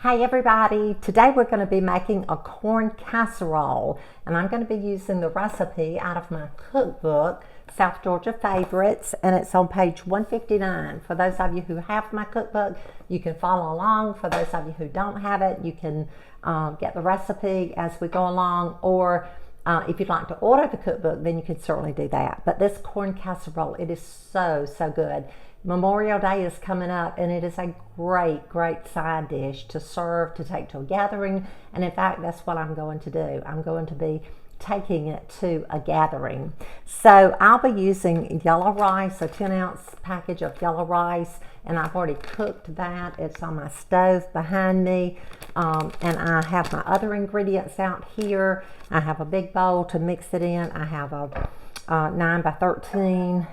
Hey everybody, today we're going to be making a corn casserole, and I'm going to be using the recipe out of my cookbook, South Georgia Favorites, and it's on page 159. For those of you who have my cookbook, you can follow along. For those of you who don't have it, you can get the recipe as we go along, or if you'd like to order the cookbook, then you can certainly do that. But this corn casserole, it is so good. Memorial Day is coming up, and it is a great side dish to serve, to take to a gathering, and in fact that's what I'm going to do. I'm going to be taking it to a gathering. So I'll be using yellow rice, a 10-ounce package of yellow rice, and I've already cooked that. It's on my stove behind me, and I have my other ingredients out here. I have a big bowl to mix it in. I have a 9 by 13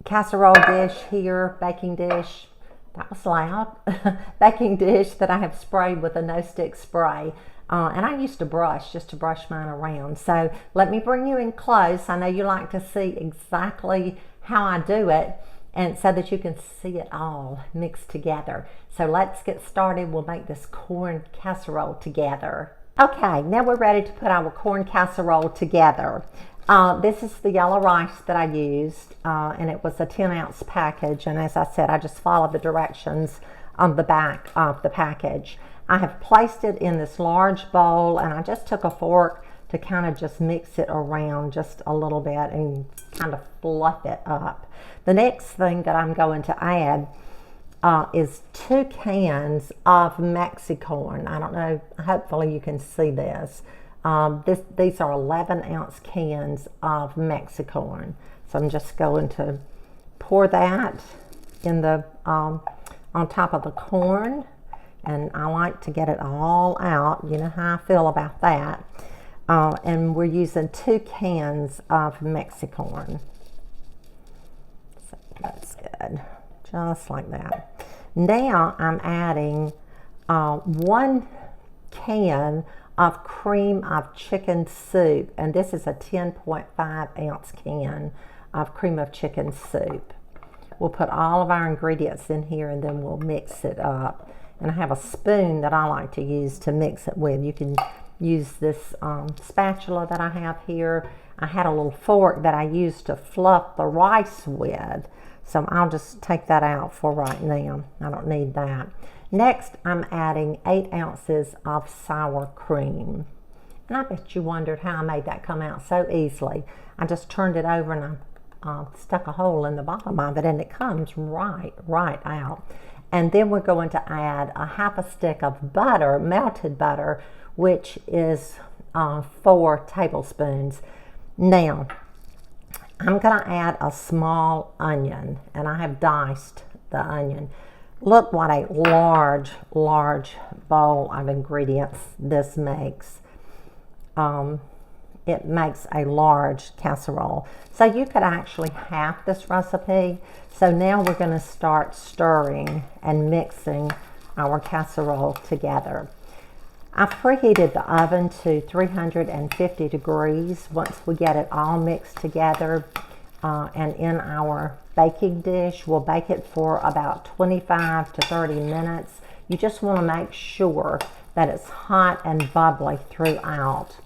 casserole dish here, baking dish, that was loud, baking dish that I have sprayed with a no-stick spray. And I used a brush just to brush mine around. So let me bring you in close. I know you like to see exactly how I do it, and so that you can see it all mixed together. So let's get started. We'll make this corn casserole together. Okay, now we're ready to put our corn casserole together. This is the yellow rice that I used, and it was a 10-ounce package, and as I said, I just followed the directions on the back of the package. I have placed it in this large bowl, and I just took a fork to kind of just mix it around just a little bit and kind of fluff it up. The next thing that I'm going to add is 2 cans of Mexicorn. I don't know, hopefully you can see this. These are 11-ounce cans of Mexicorn. So I'm just going to pour that in the on top of the corn, and I like to get it all out. You know how I feel about that. And we're using 2 cans of Mexicorn. So that's good, just like that. Now I'm adding 1 can of cream of chicken soup, and this is a 10.5-ounce can of cream of chicken soup. We'll put all of our ingredients in here, and then we'll mix it up. And I have a spoon that I like to use to mix it with. You can use this spatula that I have here. I had a little fork that I used to fluff the rice with, so I'll just take that out for right now. I don't need that. Next, I'm adding 8 ounces of sour cream. And I bet you wondered how I made that come out so easily. I just turned it over and I stuck a hole in the bottom of it, and it comes right out. And then we're going to add a half a stick of butter, melted butter, which is 4 tablespoons. Now, I'm going to add a small onion, and I have diced the onion. Look what a large bowl of ingredients this makes. It makes a large casserole. So you could actually half this recipe. So now we're going to start stirring and mixing our casserole together. I've preheated the oven to 350 degrees. Once we get it all mixed together and in our baking dish, we'll bake it for about 25 to 30 minutes. You just want to make sure that it's hot and bubbly throughout.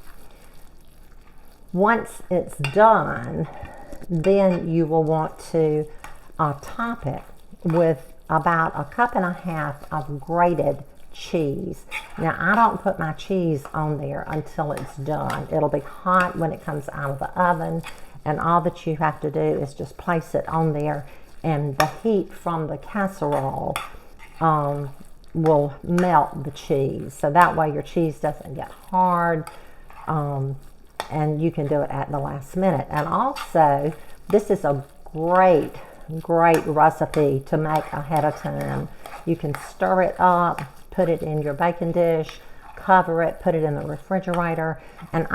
Once it's done, then you will want to top it with about 1.5 cups of grated cheese. Now, I don't put my cheese on there until it's done. It'll be hot when it comes out of the oven, and all that you have to do is just place it on there, and the heat from the casserole will melt the cheese. So that way your cheese doesn't get hard, and you can do it at the last minute. And also, this is a great recipe to make ahead of time. You can stir it up, put it in your baking dish, cover it, put it in the refrigerator. And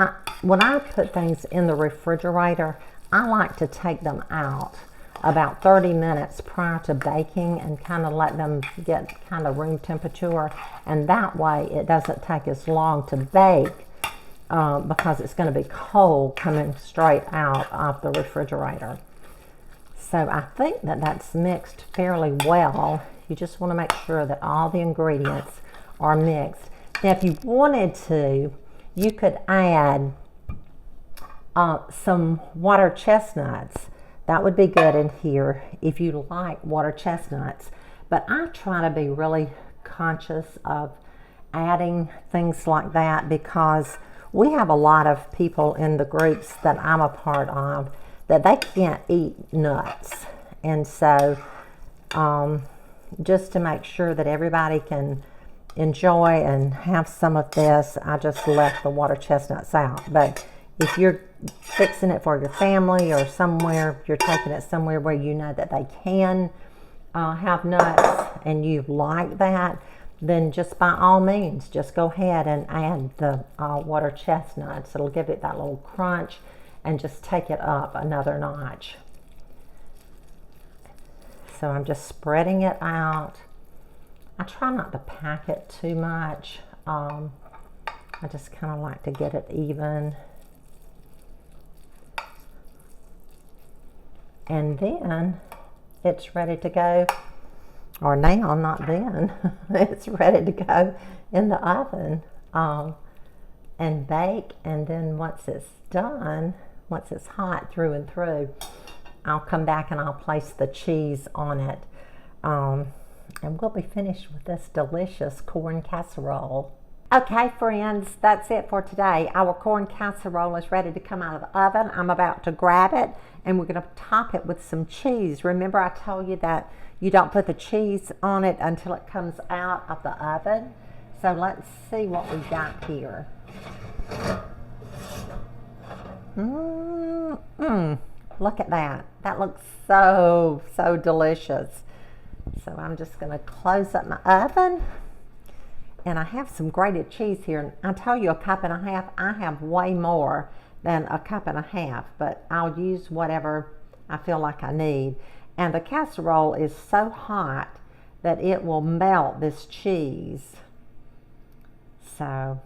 when I put things in the refrigerator, I like to take them out about 30 minutes prior to baking and kind of let them get kind of room temperature. And that way it doesn't take as long to bake because it's going to be cold coming straight out of the refrigerator. So I think that that's mixed fairly well. You just want to make sure that all the ingredients are mixed. Now, if you wanted to, you could add some water chestnuts. That would be good in here if you like water chestnuts. But I try to be really conscious of adding things like that because we have a lot of people in the groups that I'm a part of that they can't eat nuts. And so just to make sure that everybody can enjoy and have some of this, I just left the water chestnuts out. But if you're fixing it for your family or somewhere, you're taking it somewhere where you know that they can have nuts and you like that, then just by all means, just go ahead and add the water chestnuts. It'll give it that little crunch and just take it up another notch. So I'm just spreading it out. I try not to pack it too much. I just kind of like to get it even. And then it's ready to go, or now, not then. It's ready to go in the oven and bake. And then once it's done, once it's hot through and through, I'll come back and I'll place the cheese on it. And we'll be finished with this delicious corn casserole. Okay, friends, that's it for today. Our corn casserole is ready to come out of the oven. I'm about to grab it, and we're going to top it with some cheese. Remember, I told you that you don't put the cheese on it until it comes out of the oven. So let's see what we've got here. Look at that. That looks so, so delicious. So I'm just going to close up my oven. And I have some grated cheese here. And I tell you, a cup and a half. I have way more than a cup and a half, but I'll use whatever I feel like I need. And the casserole is so hot that it will melt this cheese. So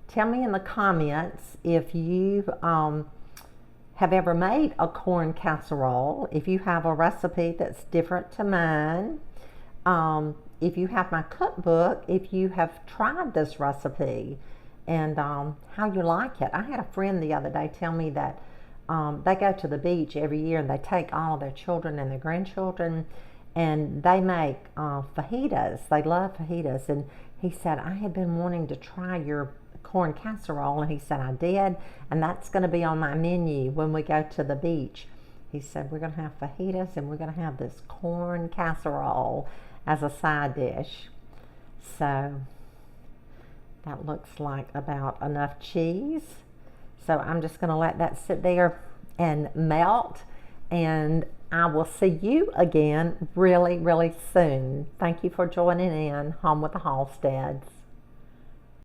tell me in the comments if you have ever made a corn casserole, if you have a recipe that's different to mine. If you have my cookbook, if you have tried this recipe and how you like it. I had a friend the other day tell me that they go to the beach every year and they take all of their children and their grandchildren and they make fajitas. They love fajitas. And he said, I had been wanting to try your corn casserole, and he said, I did, and that's going to be on my menu when we go to the beach. He said, we're going to have fajitas and we're going to have this corn casserole as a side dish. So that looks like about enough cheese. So I'm just going to let that sit there and melt, and I will see you again really, really soon. Thank you for joining in Home with the Halsteads.